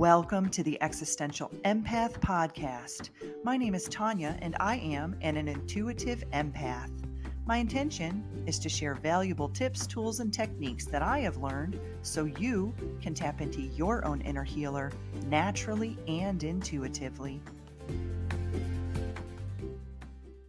Welcome to the Existential Empath Podcast. My name is Tanya, and I am an intuitive empath. My intention is to share valuable tips, tools, and techniques that I have learned so you can tap into your own inner healer naturally and intuitively.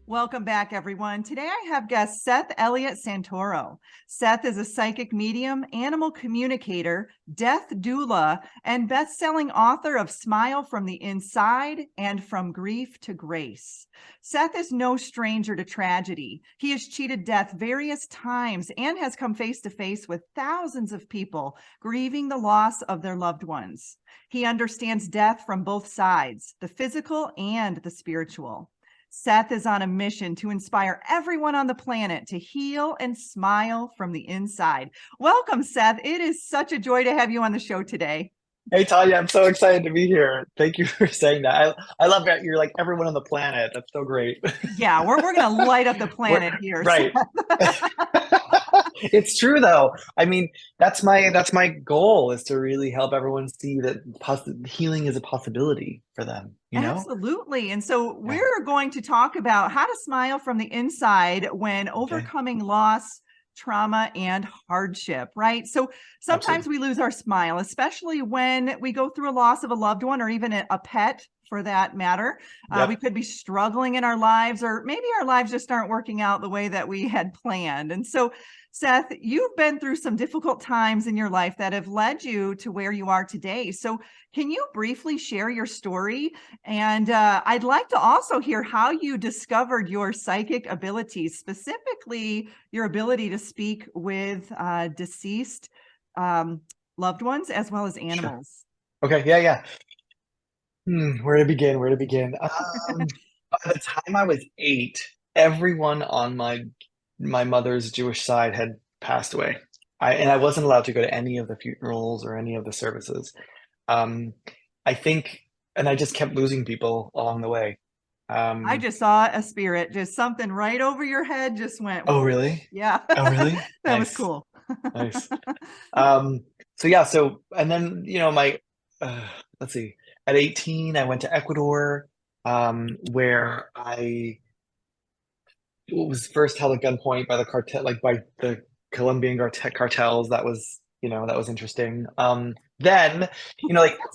Welcome back, everyone. Today I have guest Seth Eliot Santoro. Seth is a psychic medium, animal communicator, death doula, and best-selling author of S.M.I.L.E. From the Inside and From Grief to Grace. Seth is no stranger to tragedy. He has cheated death various times and has come face to face with thousands of people grieving the loss of their loved ones. He understands death from both sides, the physical and the spiritual. Seth is on a mission to inspire everyone on the planet to heal and smile from the inside. Welcome, Seth. It is such a joy to have you on the show today. Hey, Tanya, I'm so excited to be here. Thank you for saying that. I love that you're like everyone on the planet. That's so great. Yeah, we're going to light up the planet here. Right. It's true, though. I mean, that's my goal, is to really help everyone see that healing is a possibility for them, you know? Absolutely. And so we're going to talk about how to smile from the inside when overcoming loss, trauma, and hardship, right? So sometimes we lose our smile, especially when we go through a loss of a loved one or even a pet for that matter. We could be struggling in our lives, or maybe our lives just aren't working out the way that we had planned. And so, Seth, you've been through some difficult times in your life that have led you to where you are today. So can you briefly share your story? And I'd like to also hear how you discovered your psychic abilities, specifically your ability to speak with deceased loved ones as well as animals. Sure. Okay, yeah. Where to begin? By the time I was 8, everyone on my mother's Jewish side had passed away. I wasn't allowed to go to any of the funerals or any of the services. I think, and I just kept losing people along the way. I just saw a spirit, just something right over your head just went. Oh, really? Yeah. Oh, really? That was cool. Nice. So and then, let's see, at 18, I went to Ecuador, where I was first held at gunpoint by the cartel, like by the Colombian cartels. That was interesting. Then,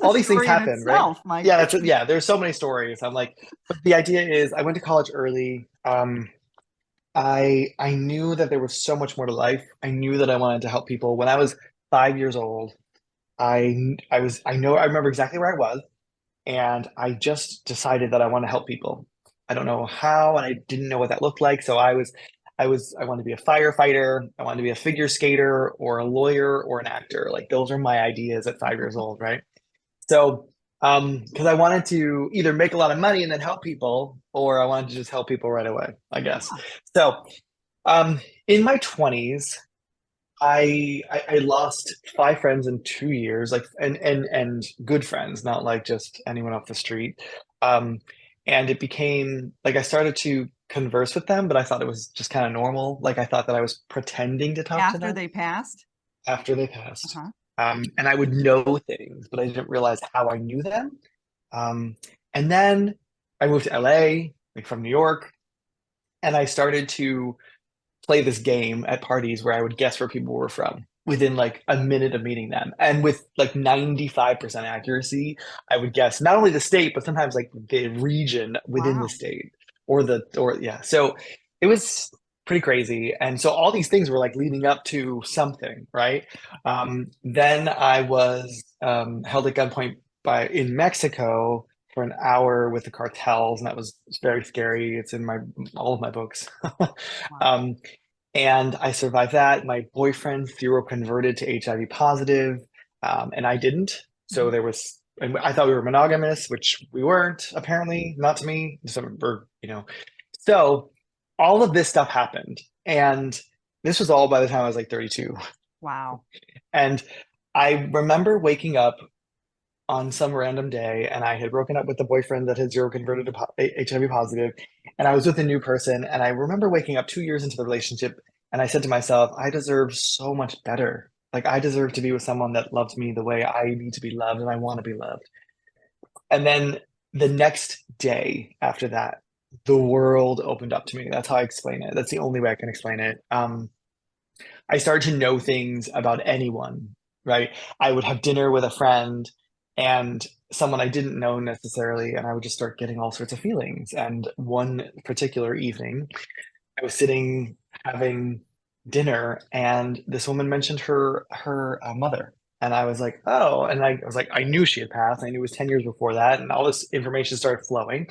all these things happen, right? Yeah, there's so many stories. I'm like, but the idea is I went to college early. I knew that there was so much more to life. I knew that I wanted to help people. When I was 5 years old, I remember exactly where I was, and I just decided that I want to help people. I don't know how, and I didn't know what that looked like. So I wanted to be a firefighter. I wanted to be a figure skater or a lawyer or an actor. Like, those are my ideas at 5 years old, right? So, because I wanted to either make a lot of money and then help people, or I wanted to just help people right away, I guess. So, in my 20s, I lost 5 friends in 2 years, like, and good friends, not like just anyone off the street. And it became like I started to converse with them, but I thought it was just kind of normal. Like, I thought that I was pretending to talk to them. After they passed? After they passed. And I would know things, but I didn't realize how I knew them. And then I moved to LA, like from New York, and I started to play this game at parties where I would guess where people were from within like a minute of meeting them. And with like 95% accuracy, I would guess not only the state, but sometimes like the region within the state So it was pretty crazy. And so all these things were like leading up to something, right? Then I was held at gunpoint in Mexico for an hour with the cartels, and that was very scary. It's in all of my books. And I survived that. My boyfriend seroconverted to HIV positive, and I didn't. So and I thought we were monogamous, which we weren't, apparently, not to me. So all of this stuff happened. And this was all by the time I was like 32. Wow. And I remember waking up on some random day, and I had broken up with the boyfriend that had seroconverted to HIV positive, and I was with a new person. And I remember waking up 2 years into the relationship, and I said to myself, I deserve so much better Like I deserve to be with someone that loves me the way I need to be loved and I want to be loved. And then the next day after that, the world opened up to me. That's how I explain it. That's the only way I can explain it. I started to know things about anyone, right? I would have dinner with a friend and someone I didn't know necessarily, and I would just start getting all sorts of feelings. And one particular evening, I was sitting having dinner, and this woman mentioned her mother. And I was like, oh, and I was like, I knew she had passed. I knew it was 10 years before that, and all this information started flowing.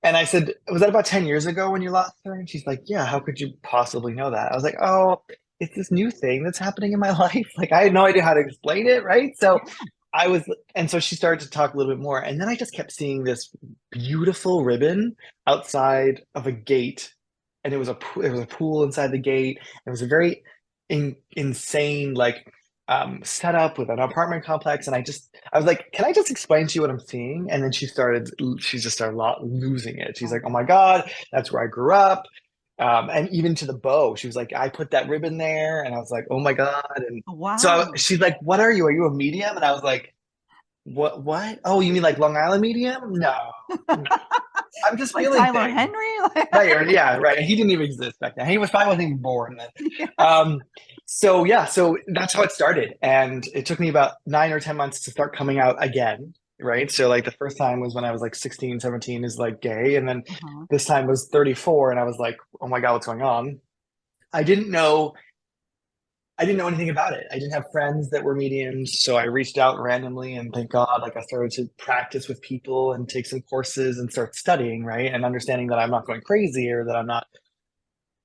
And I said, was that about 10 years ago when you lost her? And she's like, yeah, how could you possibly know that? I was like, oh, it's this new thing that's happening in my life. Like, I had no idea how to explain it, right? So I was, and so she started to talk a little bit more. And then I just kept seeing this beautiful ribbon outside of a gate. And it was a pool inside the gate. It was a very insane, like, setup with an apartment complex. And I was like, can I just explain to you what I'm seeing? And then she just started losing it. She's like, oh my God, that's where I grew up. And even to the bow, she was like, I put that ribbon there. And I was like, oh my God. And so Wow. she's like, what are you? Are you a medium? And I was like, what? Oh, you mean like Long Island medium? No, no. I'm just Like feeling Tyler things. Henry? Right, or yeah, right. He didn't even exist back then. He was probably wasn't even born then. Yeah. So yeah, so that's how it started. And it took me about 9 or 10 months to start coming out again, right? So like the first time was when I was like 16, 17 is like gay. And then Uh-huh. this time was 34 and I was like, oh my God, what's going on? I didn't know I didn't know anything about it. I didn't have friends that were mediums, so I reached out randomly and thank God, like I started to practice with people and take some courses and start studying, right? And understanding that I'm not going crazy or that I'm not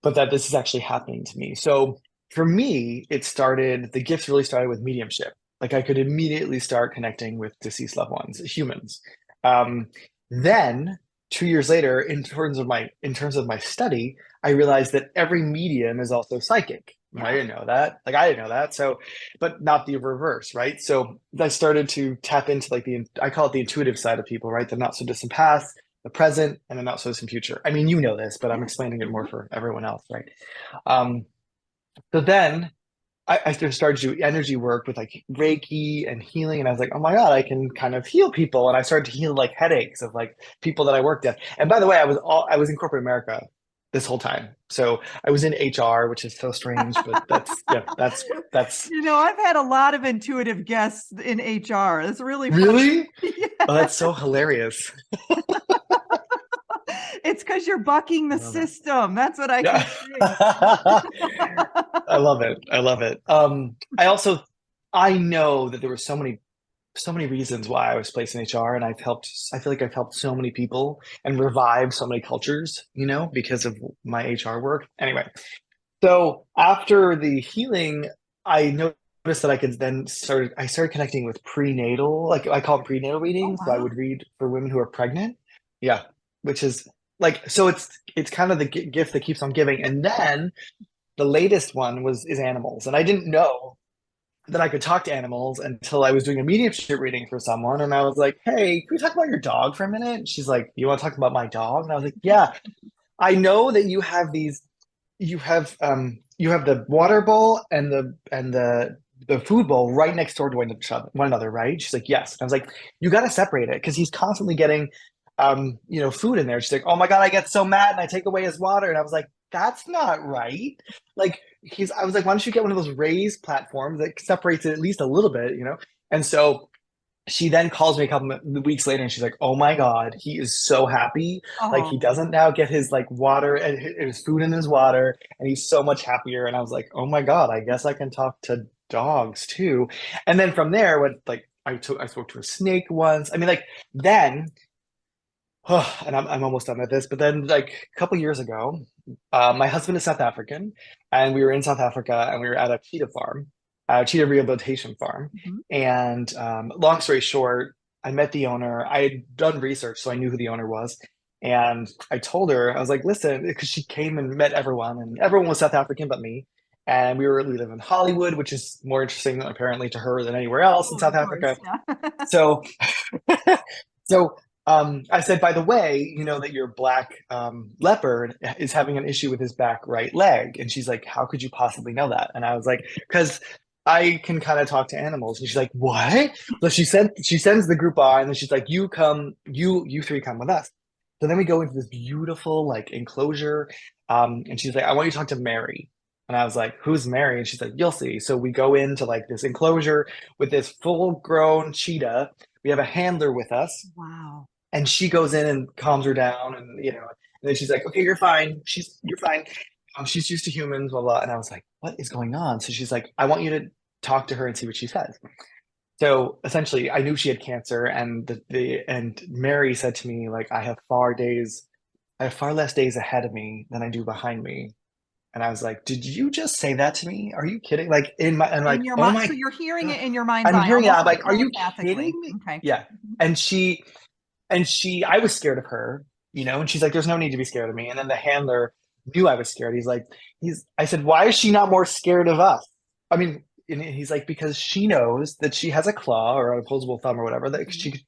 but that this is actually happening to me. So for me, the gifts really started with mediumship. Like I could immediately start connecting with deceased loved ones, humans. Um, then 2 years later, in terms of my study, I realized that every medium is also psychic. I Yeah. didn't know that. Like I didn't know that. So, but not the reverse, right? So I started to tap into like I call it the intuitive side of people, right? The not so distant past, the present, and the not so distant future. I mean, you know this, but I'm Yes. explaining it more Mhm. for everyone else, right? Um, so then I just started to do energy work with like Reiki and healing, and I was like, oh my God, I can kind of heal people. And I started to heal like headaches of like people that I worked at. And by the way, I was in corporate America this whole time. So I was in HR, which is so strange, but that's I've had a lot of intuitive guests in HR. It's really funny. really, oh, that's Yes. so hilarious. It's because you're bucking I the love it. system. That's what I Yeah. keep saying. I love it. I love it. I know that there were so many reasons why I was placed in HR and I feel like I've helped so many people and revived so many cultures, because of my HR work. Anyway, so after the healing, I noticed that I started connecting with prenatal, like I call it prenatal Oh, readings. So I wow. would read for women who are pregnant. Yeah, which is like, so it's kind of the gift that keeps on giving. And then the latest one is animals. And I didn't know that I could talk to animals until I was doing a mediumship reading for someone. And I was like, hey, can we talk about your dog for a minute? And she's like, you want to talk about my dog? And I was like, yeah, I know that you have the water bowl and the food bowl right next door to one another, right? She's like, yes. And I was like, you got to separate it because he's constantly getting food in there. She's like, oh my God, I get so mad and I take away his water. And I was like, that's not right. Like I was like, why don't you get one of those raised platforms that separates it at least a little bit? And so she then calls me a couple of weeks later and she's like, oh my God, he is so happy. Like he Oh, doesn't now get his like water and his food in his water and he's so much happier. And I was like, oh my God, I guess I can talk to dogs too. And then from there, when like I spoke to a snake once. I mean, like then and I'm almost done with this, but then like a couple years ago, my husband is South African, and we were in South Africa, and we were at a cheetah farm, a cheetah rehabilitation farm. mhm. And long story short, I met the owner. I had done research, so I knew who the owner was. And I told her, I was like, listen, because she came and met everyone, and everyone was South African but me. And we live in Hollywood, which is more interesting apparently to her than anywhere else in Oh, South of course. Africa. Yeah. So So I said, by the way, you know that your black leopard is having an issue with his back right leg. And she's like, how could you possibly know that? And I was like, because I can kind of talk to animals. And she's like, what? So she sends the group on, and she's like, you come, you three come with us. So then we go into this beautiful like enclosure. And she's like, I want you to talk to Mary. And I was like, who's Mary? And she's like, you'll see. So we go into like this enclosure with this full-grown cheetah. We have a handler with us, Wow. and she goes in and calms her down, and and then she's like, okay, you're fine. She's used to humans, blah blah. And I was like, what is going on? So she's like, I want you to talk to her and see what she says. So essentially, I knew she had cancer, and and Mary said to me, like, I have far less days ahead of me than I do behind me. And I was like, did you just say that to me? Are you kidding? Like I'm like, In your oh mind, my so you're hearing God. it in your mind's I'm eye, hearing it. almost I'm like like, are you kidding telepathically. me? Okay. Yeah. And I was scared of her, and she's like, there's no need to be scared of me. And then the handler knew I was scared. I said, why is she not more scared of us? I mean, and he's like, because she knows that she has a claw or an opposable thumb or whatever that she could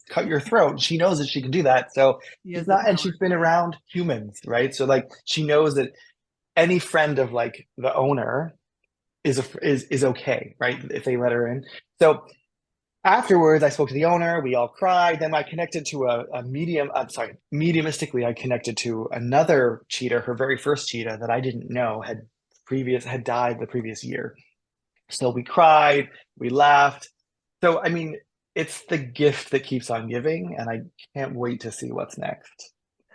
cut your throat. She knows that she can do that. So He she's has the not, and power. she's been around humans, right? So like, she knows that any friend of like the owner is okay, right? If they let her in. So afterwards, I spoke to the owner. We all cried. Then I connected to a medium. I'm sorry, mediumistically, I connected to another cheetah, her very first cheetah that I didn't know had died the previous year. So we cried, we laughed. So I mean, it's the gift that keeps on giving, and I can't wait to see what's next.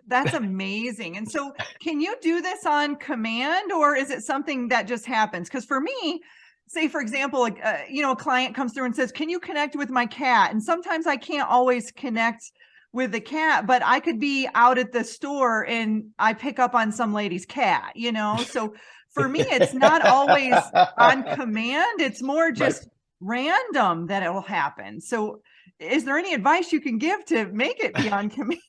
That's amazing. And so can you do this on command, or is it something that just happens? Because for me, say for example, like, a client comes through and says, can you connect with my cat? And sometimes I can't always connect with the cat, but I could be out at the store and I pick up on some lady's cat, So for me, it's not always on command. It's more Right. just random that it will happen. So is there any advice you can give to make it be on command?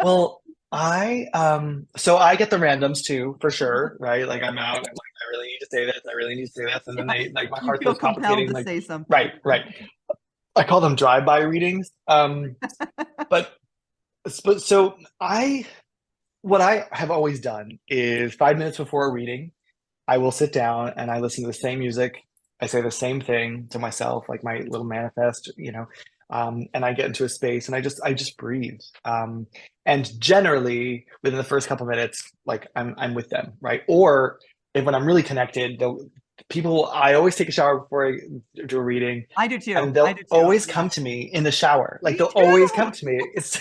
Well, so I get the randoms too, for sure, right? Like I'm out, I'm like, I really need to say this, I really need to say this, and then Yeah, they like my you heart feel starts compelled palpitating, to like, say something. right, right. I call them drive-by readings. But so what I have always done is 5 minutes before a reading, I will sit down and I listen to the same music. I say the same thing to myself, like my little manifest, and I get into a space and I just breathe. And generally within the first couple minutes, like I'm with them, right? Or if when I'm really connected, I always take a shower before I do a reading, I do too. and I they'll do too. always Yeah. come to me in the shower. Like Me they'll always too. come to me. It's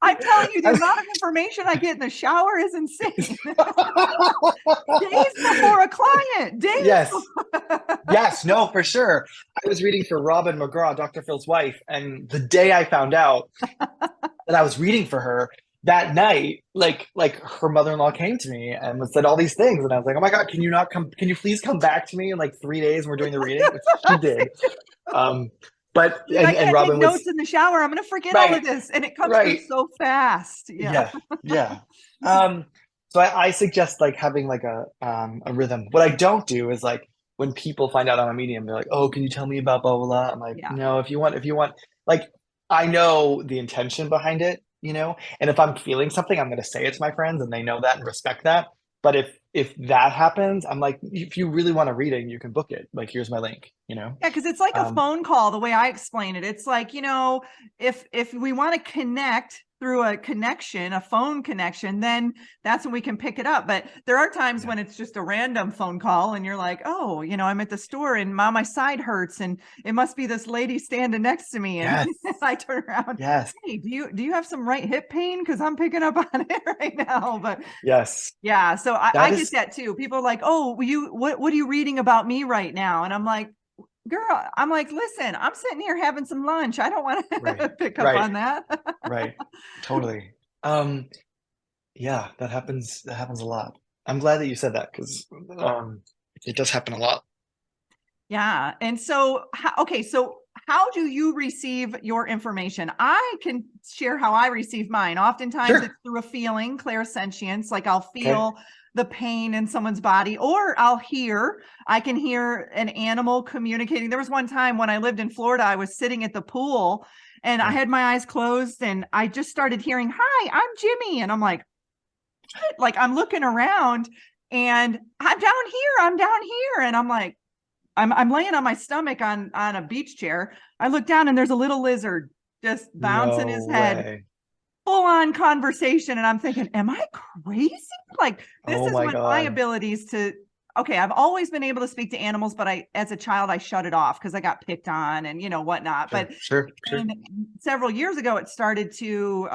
I'm telling you, the I'm- amount of information I get in the shower is insane. Days before a client, days Yes. before. Yes, no, for sure. I was reading for Robin McGraw, Dr. Phil's wife, and the day I found out that I was reading for her that night, like her mother-in-law came to me and said all these things, and I was like, "Oh my God, can you not come? Can you please come back to me in like 3 days when we're doing the reading?" Which she did. Um, but Like, I and can't take Robin was notes in the shower. I'm going to forget all of right, this. And it comes through right, so fast. Yeah. yeah, yeah. So I suggest like having like a rhythm. What I don't do is like when people find out I'm a medium, they're like, "Oh, can you tell me about blah blah blah?" I'm like, Yeah. "No, if you want, like I know the intention behind it. And if I'm feeling something, I'm gonna say it to my friends, and they know that and respect that. But if that happens, I'm like, if you really want a reading, you can book it. Like, here's my link. Yeah, because it's like a Um, phone call, the way I explain it. It's like, if we want to connect through a phone connection, then that's when we can pick it up. But there are times yeah. when it's just a random phone call and you're like, oh, I'm at the store and my side hurts and it must be this lady standing next to me. And Yes, I turn around, yes, hey, do you have some right hip pain? Because I'm picking up on it right now. But yes. yeah, so I That get is that too. People are like, oh, what are you reading about me right now? And I'm like, girl, I'm like, listen, I'm sitting here having some lunch. I don't want right, to pick up right, on that. right. Totally. Um, Yeah, that happens. That happens a lot. I'm glad that you said that because it does happen a lot. Yeah. And so, okay, so how do you receive your information? I can share how I receive mine. Oftentimes it's Sure. through a feeling, clairsentience, like I'll Okay. feel the pain in someone's body, or I can hear an animal communicating. There was one time when I lived in Florida, I was sitting at the pool and I Yeah. had my eyes closed and I just started hearing, hi, I'm Jimmy. And I'm like I'm looking around and I'm down here. And I'm like, I'm laying on my stomach on a beach chair. I look down and there's a little lizard just bouncing his No head, way. full on conversation. And I'm thinking, am I crazy? Like, this Oh is my when my God. abilities to, okay, I've always been able to speak to animals, but as a child, I shut it off because I got picked on and, whatnot. Sure, But sure, sure. and several years ago, it started to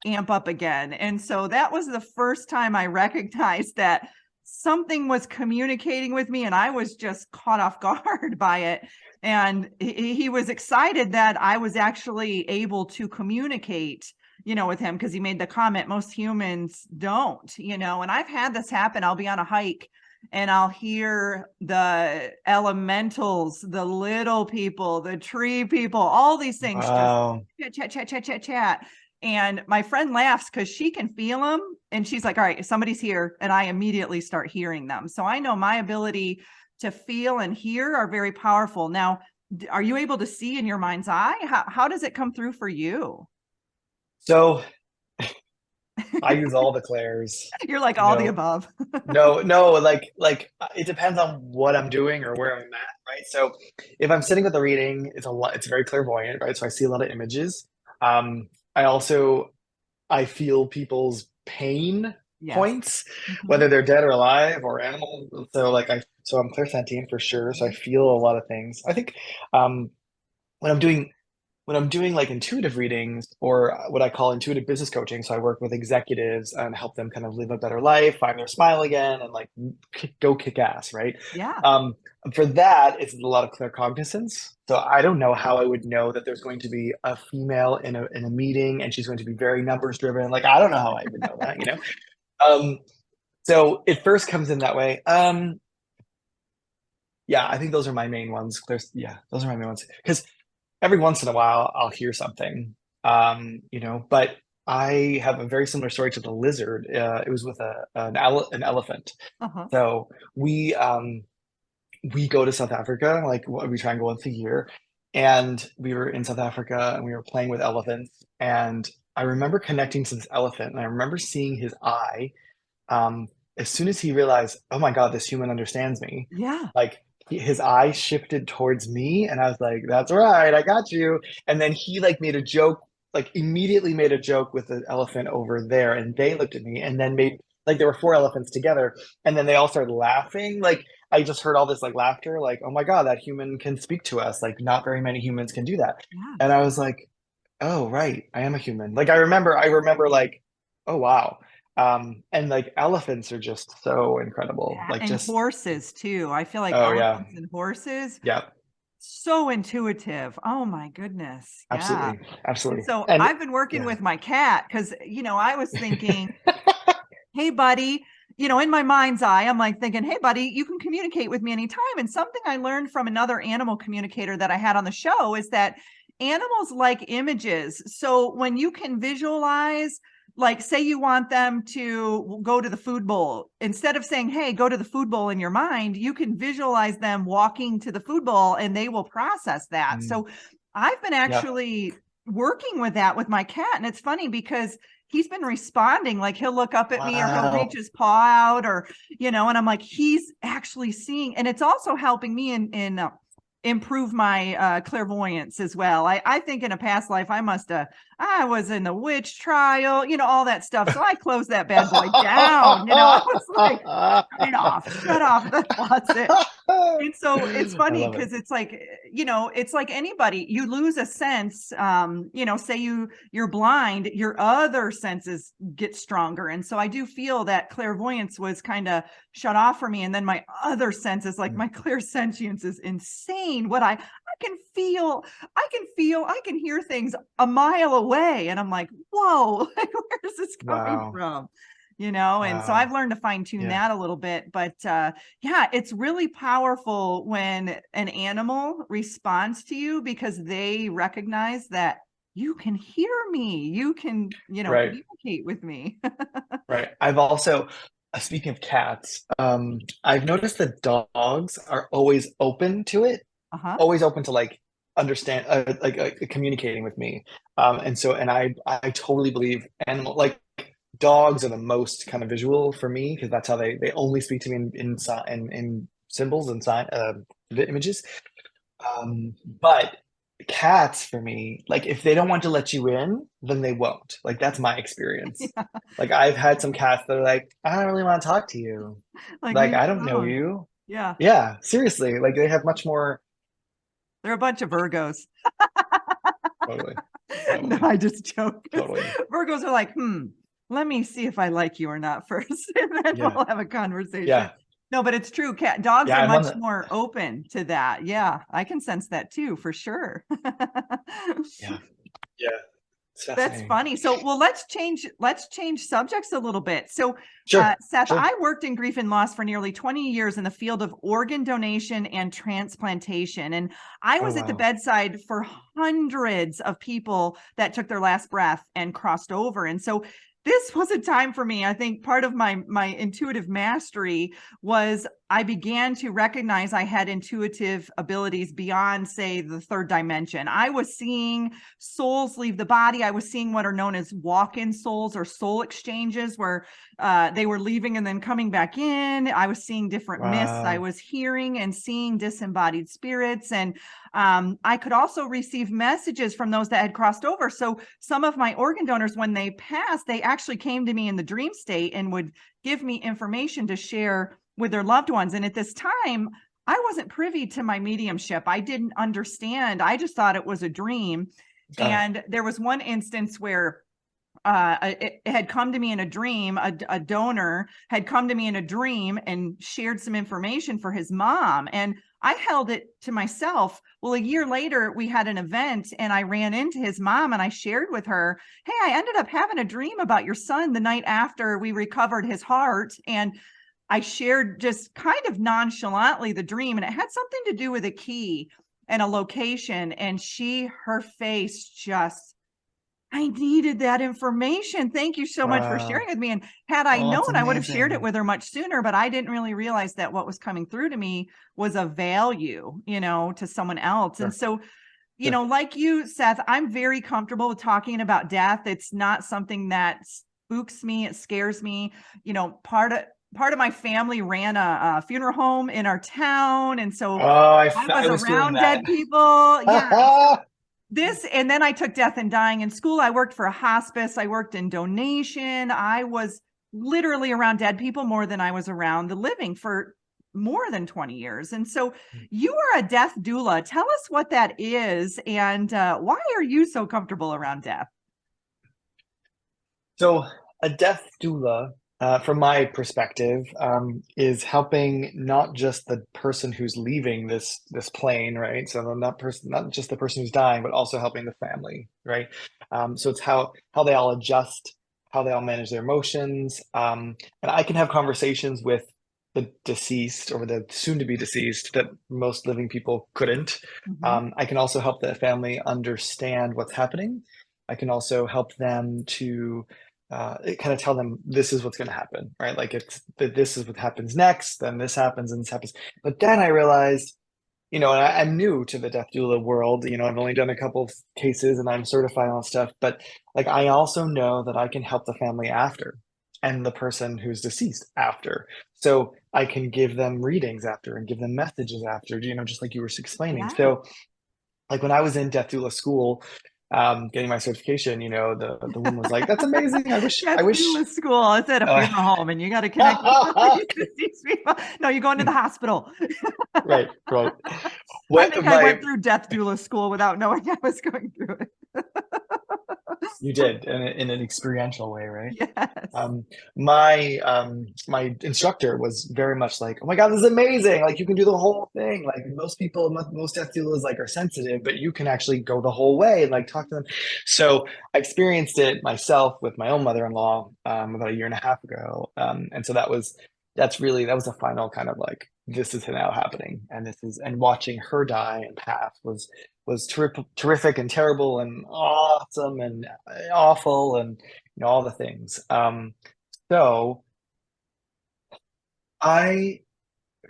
amp up again. And so that was the first time I recognized that something was communicating with me and I was just caught off guard by it. And he was excited that I was actually able to communicate, with him, because he made the comment, most humans don't, and I've had this happen. I'll be on a hike and I'll hear the elementals, the little people, the tree people, all these things just Wow. chat, chat, chat, chat, chat. And my friend laughs because she can feel them. And she's like, all right, somebody's here. And I immediately start hearing them. So I know my ability to feel and hear are very powerful. Now, are you able to see in your mind's eye? How does it come through for you? So I use all the clairs, You're like you all the know. above. No, no, like it depends on what I'm doing or where I'm at, right? So if I'm sitting with a reading, it's very clairvoyant, right? So I see a lot of images. I also I feel people's pain Yes. points, Mhm. whether they're dead or alive or animals. So I'm clairsentient for sure. So I feel a lot of things. I think um when I'm doing like intuitive readings or what I call intuitive business coaching, so I work with executives and help them kind of live a better life, find their smile again, and like go kick ass, right? Yeah. Um, for that, it's a lot of claircognizance. So I don't know how I would know that there's going to be a female in a meeting and she's going to be very numbers driven. Like I don't know how I would know that, you know? Um, so it first comes in that way. Yeah, I think those are my main ones. Yeah, those are my main ones. Because every once in a while I'll hear something, but I have a very similar story to the lizard. It was with an elephant. Uh-huh. So we go to South Africa, like we try and go once a year. And we were in South Africa and we were playing with elephants. And I remember connecting to this elephant and I remember seeing his eye. Um, as soon as he realized, oh my God, this human understands me, Yeah. like his eye shifted towards me, and I was like, "That's right, I got you." And then he like made a joke, like immediately made a joke with the elephant over there, and they looked at me, and then made like there were four elephants together, and then they all started laughing. Like I just heard all this like laughter, like, "Oh my God, that human can speak to us." Like not very many humans can do that, Yeah. and I was like, oh, right. I am a human. Like I remember like, oh wow. And like elephants are just so incredible. Yeah. Like And just, horses too. I feel like oh yeah. elephants and horses, Yeah, so intuitive. Oh my goodness. Yeah. absolutely. And Absolutely. so And I've been working yeah. with my cat because, I was thinking, hey, buddy, in my mind's eye, I'm like thinking, hey, buddy, you can communicate with me anytime. And something I learned from another animal communicator that I had on the show is that animals like images. So when you can visualize, like, say you want them to go to the food bowl, instead of saying, hey, go to the food bowl in your mind, you can visualize them walking to the food bowl and they will process that. Mm, So I've been yep. actually working with that with my cat. And it's funny because he's been responding, like he'll look up at me or he'll reach Wow. his paw out or, and I'm like, he's actually seeing, and it's also helping me in improve my clairvoyance as well. I think in a past life I was in the witch trial, all that stuff. So I closed that bad boy down. I was like, shut off, that's it. And so it's I funny love it. because it's like, it's like anybody, you lose a sense, say you're blind, your other senses get stronger. And so I do feel that clairvoyance was kind of shut off for me. And then my other senses, like Mm, my clairsentience is insane. I can hear things a mile away. And I'm like, whoa, like, where's this coming wow. from? And so I've Wow. learned to fine tune Yeah. that a little bit, but yeah, it's really powerful when an animal responds to you because they recognize that you can hear me. You can, Right. communicate with me. Right. I've also, speaking of cats, I've noticed that dogs are always open to it, Uh-huh. always open to like understand, communicating with me. And I totally believe animal like dogs are the most kind of visual for me because that's how they only speak to me in symbols and images. But cats for me, like if they don't want to let you in, then they won't. Like that's my experience. Yeah. Like I've had some cats that are like, I don't really want to talk to you. Like Like leave I me don't know alone. you. Yeah. Yeah, seriously. Like they have much more. They're a bunch of Virgos. Totally, No, totally, I just joke. totally. Virgos are like, let me see if I like you or not first, and then Yeah, we'll have a conversation. yeah, No, but it's true. Dogs yeah. are I'm on much the. more open to that. Yeah, I can sense that too, for sure. Yeah, yeah. It's That's fascinating. funny. So, well, let's change subjects a little bit. So, Sure, Seth, sure. I worked in grief and loss for nearly 20 years in the field of organ donation and transplantation. And I Oh was at the wow. bedside for hundreds of people that took their last breath and crossed over. And so this was a time for me. I think part of my intuitive mastery was I began to recognize I had intuitive abilities beyond, say, the third dimension. I was seeing souls leave the body. I was seeing what are known as walk-in souls or soul exchanges, where they were leaving and then coming back in. I was seeing different myths. I Wow. was hearing and seeing disembodied spirits. And I could also receive messages from those that had crossed over. So some of my organ donors, when they passed, they actually came to me in the dream state and would give me information to share with their loved ones. And at this time, I wasn't privy to my mediumship. I didn't understand. I just thought it was a dream. Got it. And there was one instance where it had come to me in a dream. A donor had come to me in a dream and shared some information for his mom. And I held it to myself. Well, a year later, we had an event and I ran into his mom and I shared with her, hey, I ended up having a dream about your son the night after we recovered his heart. And I shared just kind of nonchalantly the dream, and it had something to do with a key and a location. And her face just, I needed that information. Thank you so much for sharing Wow. with me. And had I Oh, known, that's I would have shared it amazing. with her much sooner, but I didn't really realize that what was coming through to me was of value, to someone else. And Sure, so, sure. like you, Seth, I'm very comfortable with talking about death. It's not something that spooks me. It scares me. Part of my family ran a funeral home in our town. And so Oh, I I was was doing around that. dead people. Yeah. And then I took death and dying in school. I worked for a hospice. I worked in donation. I was literally around dead people more than I was around the living for more than 20 years. And so you are a death doula. Tell us what that is and why are you so comfortable around death? So a death doula, from my perspective, is helping not just the person who's leaving this plane, right? So not just the person who's dying, but also helping the family, right? So it's how they all adjust, how they all manage their emotions, and I can have conversations with the deceased or the soon to be deceased that most living people couldn't. Mhm. I can also help the family understand what's happening. I can also help them to it kind of tell them this is what's going to happen, right? Like it's that this is what happens next, then this happens and this happens. But then I realized, and I'm new to the death doula world. I've only done a couple of cases and I'm certified and all that stuff. But like I also know that I can help the family after and the person who's deceased after. So I can give them readings after and give them messages after, just like you were explaining. Yeah. So like when I was in death doula school, getting my certification, the woman was like, "That's amazing. I Death wish." doula school. It's at a Uh, funeral home and you got to connect with these deceased people. No, you're going to the hospital. right, right. I What think I my went through death doula school without knowing I was going through it. You did in an experiential way, right? Yes. Um, my instructor was very much like, "Oh my God, this is amazing! Like you can do the whole thing. Like most death doulas like are sensitive, but you can actually go the whole way and like talk to them." So I experienced it myself with my own mother-in-law about a year and a half ago, and so that was the final kind of like this is now happening, and watching her die and pass was terrific and terrible and awesome and awful and all the things. So I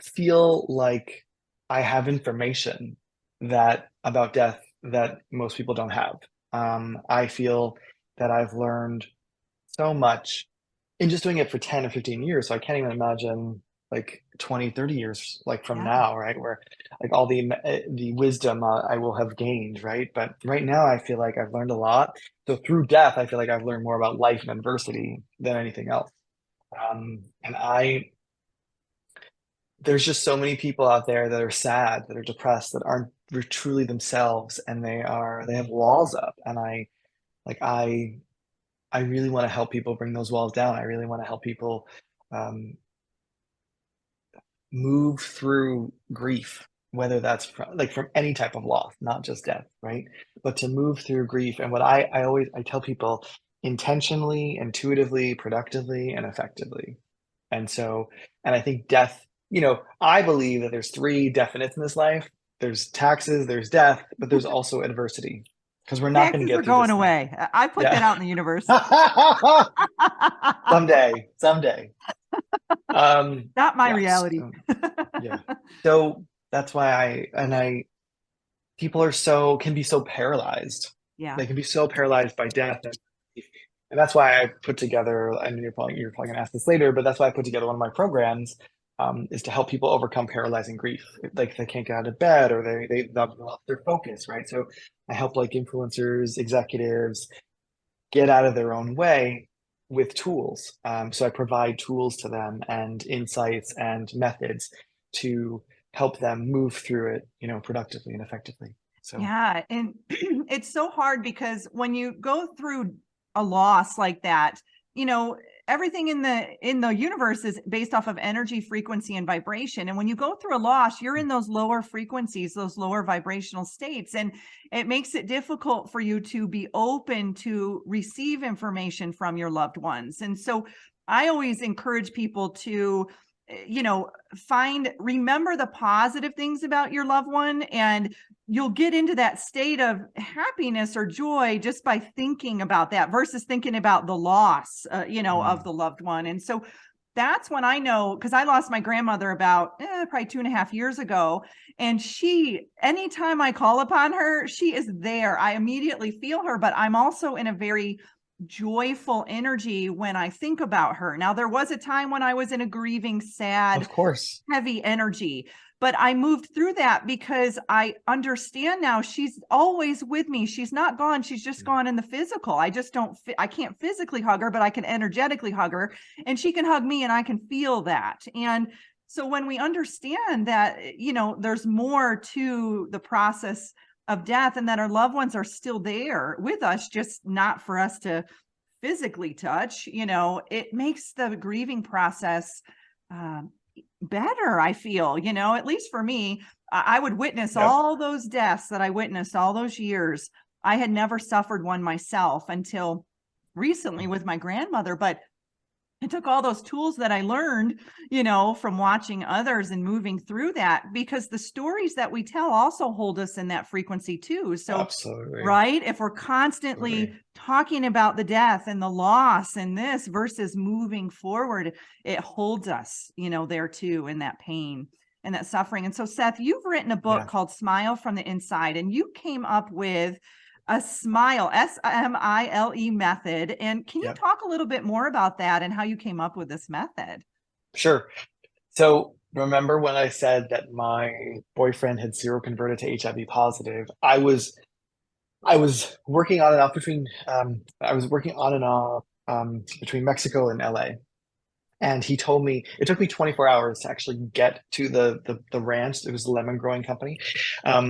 feel like I have information that about death that most people don't have. I feel that I've learned so much and just doing it for 10 or 15 years. So I can't even imagine like 20, 30 years like from Yeah. now, right? Where like all the wisdom I will have gained, right? But right now I feel like I've learned a lot. So through death, I feel like I've learned more about life and adversity than anything else. And there's just so many people out there that are sad, that are depressed, that aren't truly themselves, and they have walls up. And like I really want to help people bring those walls down. I really want to help people um, move through grief, whether that's from any type of loss, not just death, right? But to move through grief. And what I always I tell people, intentionally, intuitively, productively, and effectively. And so, and I think death, I believe that there's three definites in this life. There's taxes, there's death, but there's also adversity, because we're not going to Taxes are get through going this life. away. I put that Yeah. out in the universe. Someday. Not my Yes. reality. Yeah. So that's why people can be so paralyzed. Yeah. They can be so paralyzed by death. And that's why I put together, I know you're probably going to ask this later, but that's why I put together one of my programs, is to help people overcome paralyzing grief. Like they can't get out of bed, or they've lost their focus, right? So I help like influencers, executives get out of their own way with tools. So I provide tools to them and insights and methods to help them move through it, productively and effectively. So Yeah. And it's so hard because when you go through a loss like that, you know, everything in the universe is based off of energy, frequency, and vibration. And when you go through a loss, you're in those lower frequencies, those lower vibrational states. And it makes it difficult for you to be open to receive information from your loved ones. And so I always encourage people to remember the positive things about your loved one, and you'll get into that state of happiness or joy just by thinking about that versus thinking about the loss, of the loved one. And so that's when I know, because I lost my grandmother about probably 2.5 years ago. And anytime I call upon her, she is there. I immediately feel her, but I'm also in a very joyful energy when I think about her. Now, there was a time when I was in a grieving, sad, of course. heavy energy, but I moved through that because I understand now she's always with me. She's not gone. She's just gone in the physical. I just I can't physically hug her, but I can energetically hug her, and she can hug me, and I can feel that. And so when we understand that, there's more to the process of death, and that our loved ones are still there with us, just not for us to physically touch, it makes the grieving process better. I feel, at least for me, I would witness Yep. all those deaths that I witnessed all those years. I had never suffered one myself until recently with my grandmother, but I took all those tools that I learned, from watching others and moving through that, because the stories that we tell also hold us in that frequency too. So, Absolutely. right, if we're constantly Absolutely. talking about the death and the loss and this versus moving forward, it holds us, there too, in that pain and that suffering. And so, Seth, you've written a book Yeah. called Smile from the Inside, and you came up with a SMILE, S-M-I-L-E method. And can you Yep. talk a little bit more about that and how you came up with this method? Sure. So remember when I said that my boyfriend had seroconverted to HIV positive? I was working on and off between Mexico and LA. And he told me it took me 24 hours to actually get to the ranch. It was a lemon growing company.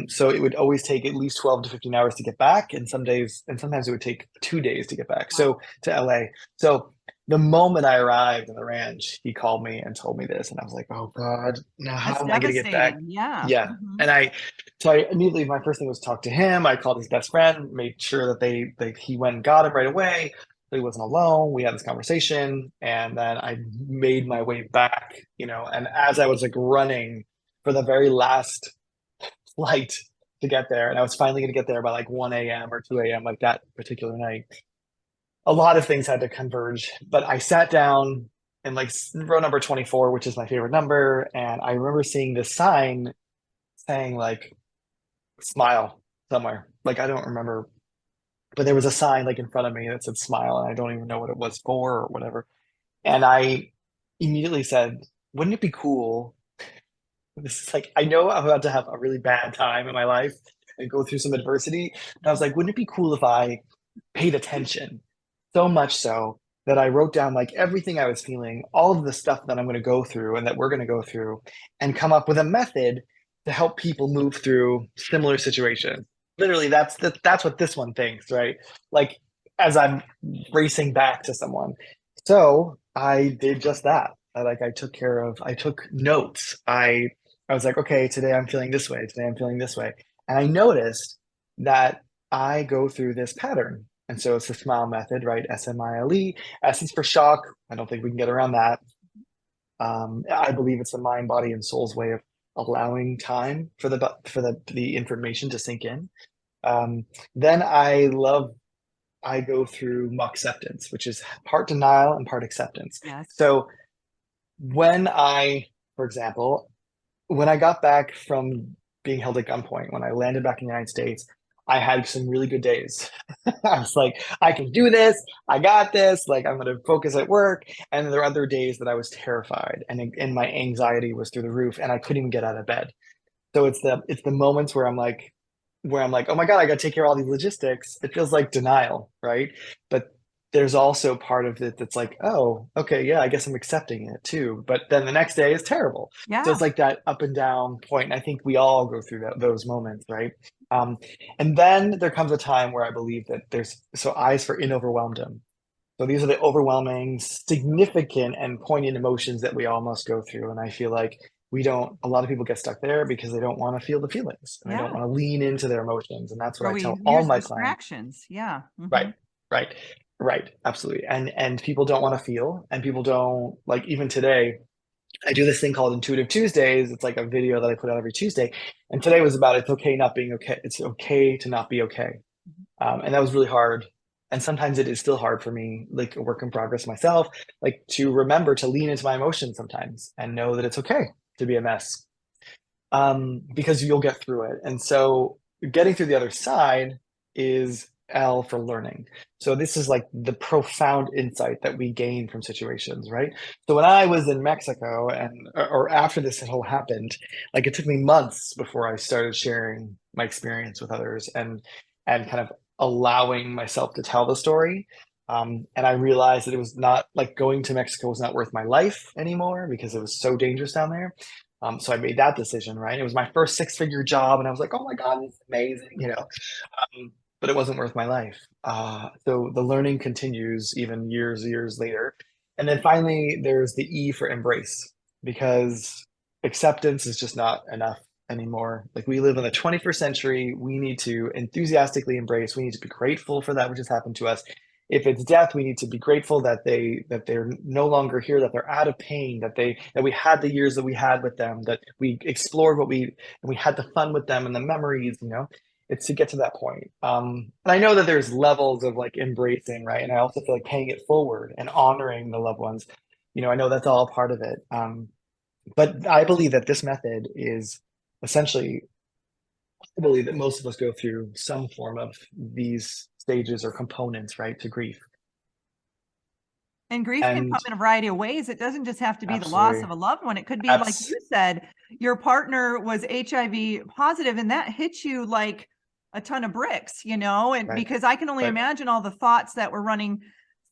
So it would always take at least 12 to 15 hours to get back. And sometimes it would take 2 days to get back. So to LA. So the moment I arrived in the ranch, he called me and told me this. And I was like, oh God, now how That's am I going to get back? devastating. Yeah. Yeah. Mhm. So I immediately, my first thing was talk to him. I called his best friend, made sure that he went and got him right away, so he wasn't alone. We had this conversation, and then I made my way back, and as I was like running for the very last flight to get there, and I was finally going to get there by like 1 a.m. or 2 a.m., like that particular night, a lot of things had to converge. But I sat down in like row number 24, which is my favorite number, and I remember seeing this sign saying like smile somewhere. Like I don't remember, but there was a sign like in front of me that said smile, and I don't even know what it was for or whatever. And I immediately said, wouldn't it be cool? This is like, I know I'm about to have a really bad time in my life and go through some adversity. And I was like, wouldn't it be cool if I paid attention? So much so that I wrote down like everything I was feeling, all of the stuff that I'm going to go through and that we're going to go through, and come up with a method to help people move through similar situations. Literally, that's what this one thinks, right? Like as I'm racing back to someone. So I did just that. I took notes. I was like, okay, today I'm feeling this way. Today I'm feeling this way. And I noticed that I go through this pattern. And so it's the SMILE method, right? S-M-I-L-E. S is for shock. I don't think we can get around that. I believe it's the mind, body, and soul's way of allowing time for the information to sink in. Then I go through acceptance, which is part denial and part acceptance. Yes. So when for example, when I got back from being held at gunpoint, when I landed back in the United States, I had some really good days. I was like, I can do this. I got this. Like, I'm going to focus at work. And there were other days that I was terrified and my anxiety was through the roof and I couldn't even get out of bed. So it's the moments where I'm like, oh my God, I got to take care of all these logistics. It feels like denial, right? But there's also part of it that's like, oh, okay, yeah, I guess I'm accepting it too. But then the next day is terrible. So Yeah. it's like that up and down point. And I think we all go through those moments, right? Um, and then there comes a time where I believe that so eyes for in overwhelmed them. So these are the overwhelming, significant, and poignant emotions that we all must go through. And I feel like a lot of people get stuck there because they don't want to feel the feelings and they don't Yeah. want to lean into their emotions. And that's what Or I we tell all use my clients. distractions. Yeah. Right, right, right. Absolutely. And people don't want to feel, and people don't like, even today, I do this thing called Intuitive Tuesdays. It's like a video that I put out every Tuesday. And today was about it's okay not being okay. It's okay to not be okay. And that was really hard. And sometimes it is still hard for me, like a work in progress myself, like to remember to lean into my emotions sometimes and know that it's okay to be a mess, because you'll get through it. And so getting through the other side is L for learning. So this is like the profound insight that we gain from situations, right? So when I was in Mexico or after this whole happened, like it took me months before I started sharing my experience with others and kind of allowing myself to tell the story. And I realized that it was not like going to Mexico was not worth my life anymore because it was so dangerous down there. So I made that decision, right? It was my first six-figure job, and I was like, "Oh my God, it's amazing," but it wasn't worth my life. So the learning continues even years later. And then finally, there's the E for embrace, because acceptance is just not enough anymore. Like we live in the 21st century, we need to enthusiastically embrace. We need to be grateful for that which has happened to us. If it's death, we need to be grateful that they're no longer here, that they're out of pain, that we had the years that we had with them, that we explored and we had the fun with them and the memories. It's to get to that point. And I know that there's levels of like embracing, right? And I also feel like paying it forward and honoring the loved ones. I know that's all part of it. But I believe that this method is essentially, I believe that most of us go through some form of these stages or components, right, to grief. And grief can And come in a variety of ways. It doesn't just have to be the loss of absolutely, a loved one. It could be, like abs you said, your partner was HIV positive and that hit you like a ton of bricks, and right, because I can only right, imagine all the thoughts that were running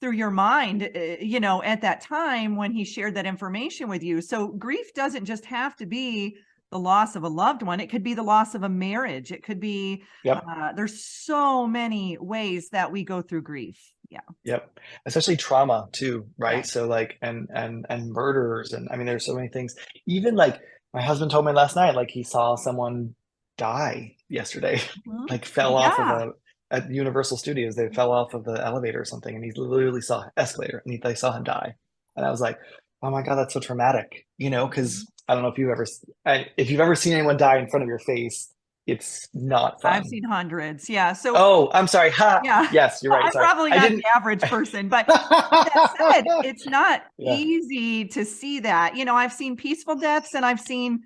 through your mind, at that time when he shared that information with you. So grief doesn't just have to be the loss of a loved one. It could be the loss of a marriage. It could be, yep, there's so many ways that we go through grief. Yeah. yep. Especially trauma too, right? Yes. So like, and murders, and I mean, there's so many things. Even like my husband told me last night, like he saw someone die yesterday, Mhm. like fell off of Yeah. at Universal Studios. They fell off of the elevator or something, and he literally saw escalator, and they saw him die. And I was like, oh my God, that's so traumatic, because Mhm. I don't know if you've ever seen anyone die in front of your face, it's not I've fun. seen hundreds. Yeah. So, Oh, I'm sorry. Ha. yeah, Yes, you're right. I'm Sorry. probably I not didn't. the average person, but with that said, it's not Yeah, easy to see that. I've seen peaceful deaths and I've seen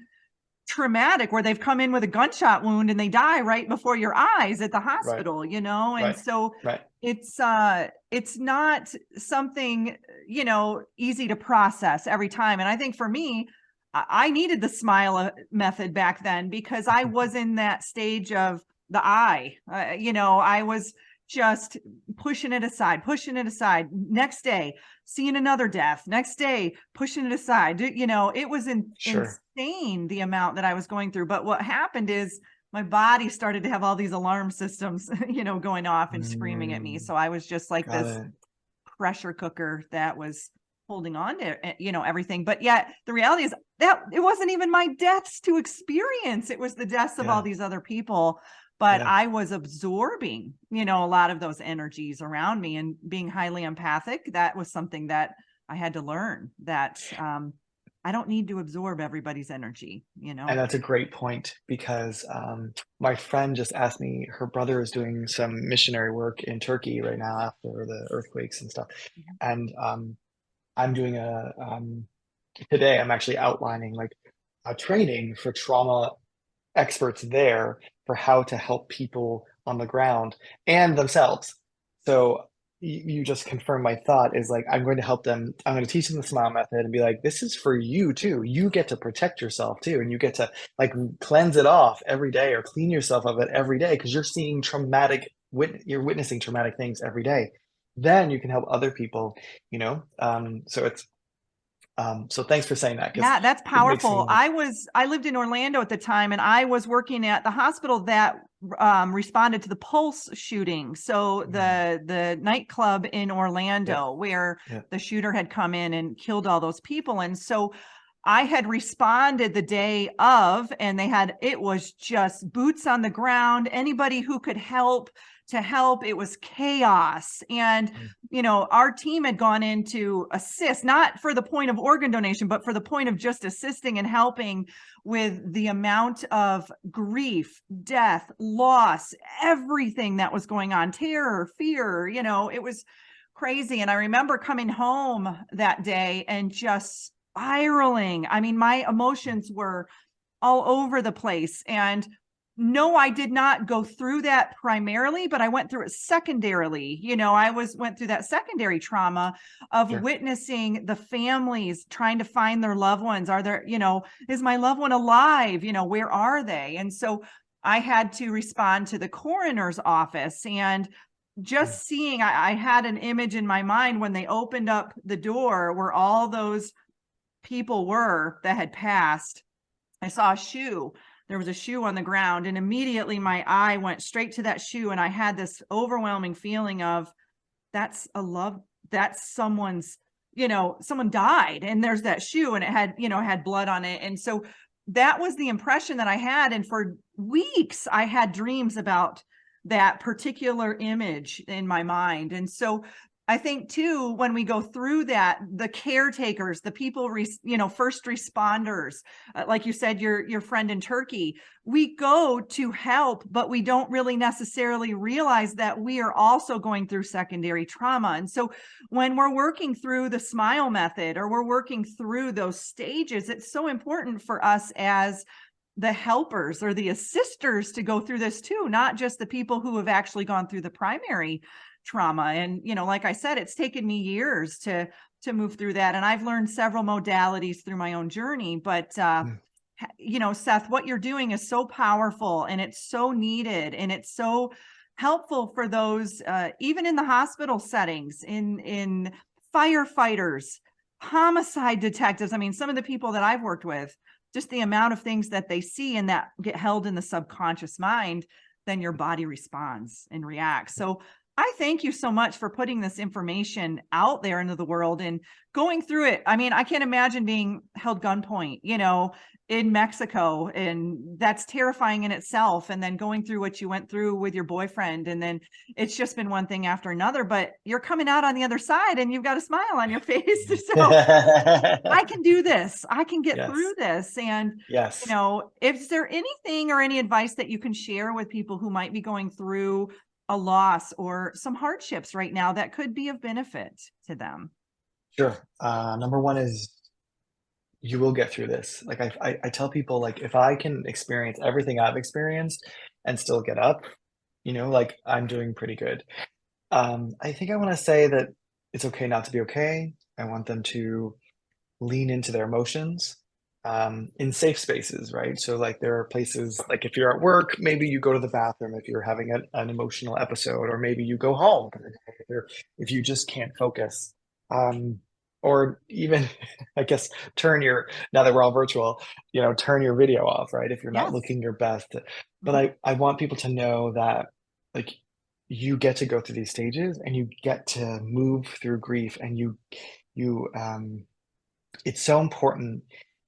traumatic where they've come in with a gunshot wound and they die right before your eyes at the right, hospital, and right, so right. it's not something, easy to process every time. And I think for me, I needed the smile method back then because I was in that stage of the I was just pushing it aside, next day, seeing another death, next day, pushing it aside. It was Sure. insane the amount that I was going through. But what happened is my body started to have all these alarm systems, going off and screaming at me. Mm, So I was just like got this it. pressure cooker that was holding on to, everything. But yet the reality is that it wasn't even my deaths to experience. It was the deaths of all Yeah. these other people. But Yeah. I was absorbing, a lot of those energies around me, and being highly empathic. That was something that I had to learn, that I don't need to absorb everybody's energy, And that's a great point because my friend just asked me, her brother is doing some missionary work in Turkey right now after the earthquakes and stuff. And I'm doing today I'm actually outlining like a training for trauma experts there for how to help people on the ground and themselves. So you just confirmed my thought is like, I'm going to help them. I'm going to teach them the SMILE method and be like, this is for you too. You get to protect yourself too. And you get to like cleanse it off every day or clean yourself of it every day because you're seeing you're witnessing traumatic things every day. Then you can help other people, so thanks for saying that because Yeah, that's it makes me powerful. like, I lived in Orlando at the time, and I was working at the hospital that responded to the Pulse shooting. So mm, the nightclub in yeah, Orlando where yeah, the shooter had come in and killed all those people. And so I had responded the day of, and it was just boots on the ground, anybody who could help to help. It was chaos. And mm, our team had gone in to assist, not for the point of organ donation, but for the point of just assisting and helping with the amount of grief, death, loss, everything that was going on, terror, fear, it was crazy. And I remember coming home that day and just spiraling. I mean, my emotions were all over the place. And no, I did not go through that primarily, but I went through it secondarily. Went through that secondary trauma of sure. witnessing the families trying to find their loved ones. Is my loved one alive? Where are they? And so I had to respond to the coroner's office, and Mm, just seeing, I had an image in my mind when they opened up the door where all those people were that had passed. I saw a shoe. There was a shoe on the ground, and immediately my eye went straight to that shoe. And I had this overwhelming feeling of, that's a love, that's someone died, and there's that shoe, and it had blood on it. And so that was the impression that I had. And for weeks, I had dreams about that particular image in my mind. And so I think too, when we go through that, the caretakers, the people, first responders, like you said, your friend in Turkey, we go to help, but we don't really necessarily realize that we are also going through secondary trauma. And so when we're working through the SMILE method, or we're working through those stages, it's so important for us as the helpers or the assisters to go through this too, not just the people who have actually gone through the primary trauma. And like I said, it's taken me years to move through that, and I've learned several modalities through my own journey. But mm, Seth, what you're doing is so powerful, and it's so needed, and it's so helpful for those even in the hospital settings, in firefighters, homicide detectives. I mean, some of the people that I've worked with, just the amount of things that they see and that get held in the subconscious mind, then your body responds and reacts. So I thank you so much for putting this information out there into the world and going through it. I mean, I can't imagine being held gunpoint, in Mexico, and that's terrifying in itself. And then going through what you went through with your boyfriend, and then it's just been one thing after another, but you're coming out on the other side and you've got a smile on your face. So I can do this. I can get through yes, this. And, yes. is there anything or any advice that you can share with people who might be going through a loss or some hardships right now that could be of benefit to them? Sure. Number one is you will get through this. Like I tell people, like if I can experience everything I've experienced and still get up, like I'm doing pretty good. I think I want to say that it's okay not to be okay. I want them to lean into their emotions in safe spaces, right? So, like, there are places, like if you're at work, maybe you go to the bathroom if you're having an emotional episode, or maybe you go home for the day if you just can't focus. Um, or even, I guess, now that we're all virtual, turn your video off, right? If you're not Yes. looking your best. But Mhm. I want people to know that, like, you get to go through these stages and you get to move through grief, and you it's so important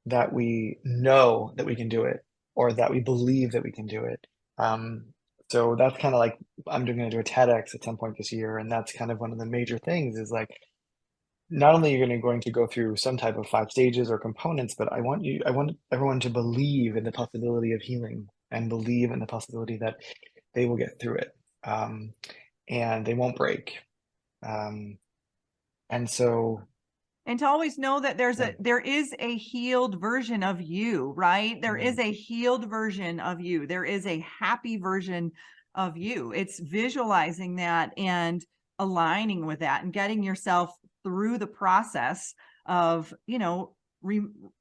that we know that we can do it, or that we believe that we can do it. Um, so that's kind of like, I'm going to do a TEDx at some point this year, and that's kind of one of the major things is like, not only are you going to go through some type of 5 stages or components, but I want everyone to believe in the possibility of healing, and believe in the possibility that they will get through it, um, and they won't break. Um, and so, And to always know that yeah. there is a healed version of you, right? There is Mm, a healed version of you. There is a happy version of you. It's visualizing that and aligning with that and getting yourself through the process of,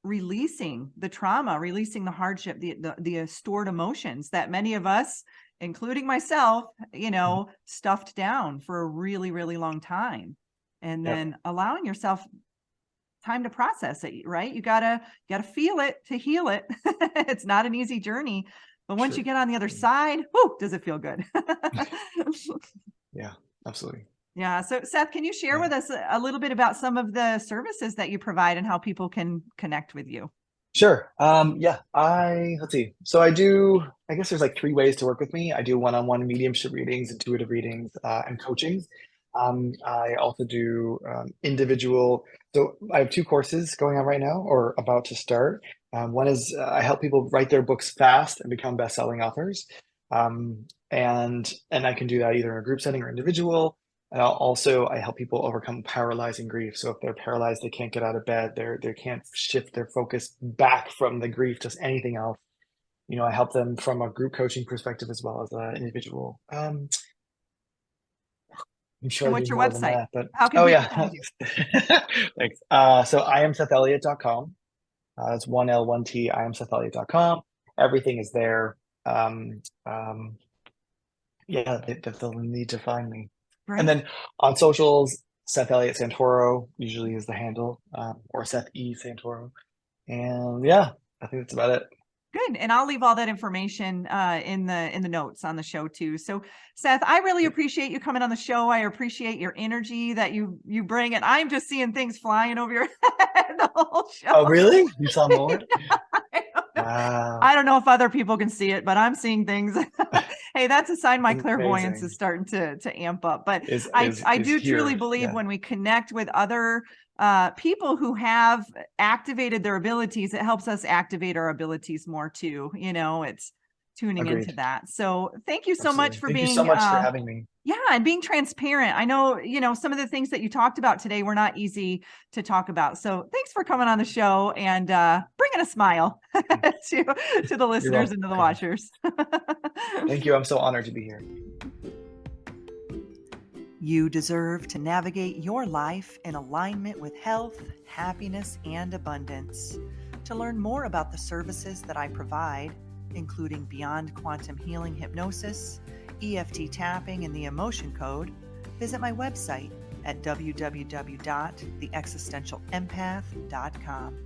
releasing the trauma, releasing the hardship, the stored emotions that many of us, including myself, mm, stuffed down for a really, really long time. And yep. then allowing yourself time to process it, right? You gotta feel it to heal it. It's not an easy journey, but once you True. get on the other Mm. side, whoo, does it feel good? Yeah, absolutely. Yeah. So Seth, can you share Yeah. with us a little bit about some of the services that you provide and how people can connect with you? Sure. Yeah, let's see. So I guess there's like 3 ways to work with me. I do one-on-one mediumship readings, intuitive readings, and coaching. I also do individual. So I have 2 courses going on right now, or about to start. One is I help people write their books fast and become best-selling authors. And I can do that either in a group setting or individual. And I help people overcome paralyzing grief. So if they're paralyzed, they can't get out of bed, they can't shift their focus back from the grief to anything else. I help them from a group coaching perspective as well as an individual. I'm sure And I do what's your more than website? that, but How can oh people yeah, find you? thanks. So I am SethEliot.com. It's 1L1T. I am SethEliot.com. Everything is there. Um, um, yeah, they'll need to find me. And Great. then on socials, Seth Eliot Santoro usually is the handle, or Seth E. Santoro. And yeah, I think that's about it. Good. And I'll leave all that information in the notes on the show too. So Seth, I really appreciate you coming on the show. I appreciate your energy that you bring, and I'm just seeing things flying over your head the whole show. Oh, really? You saw more? I don't know. Wow. I don't know if other people can see it, but I'm seeing things. Hey, that's a sign my clairvoyance is Amazing. starting to amp up. But Is I is I is do truly here. believe Yeah, when we connect with other people who have activated their abilities, it helps us activate our abilities more too. It's tuning into agreed. that. So thank you so much Absolutely. for Thank you so being much for having me. yeah, and being transparent. I know, some of the things that you talked about today were not easy to talk about. So thanks for coming on the show and bringing a smile to the You're listeners and to the welcome. watchers. Thank you. I'm so honored to be here. You deserve to navigate your life in alignment with health, happiness, and abundance. To learn more about the services that I provide, including Beyond Quantum Healing Hypnosis, EFT tapping, and the Emotion Code, visit my website at www.theexistentialempath.com.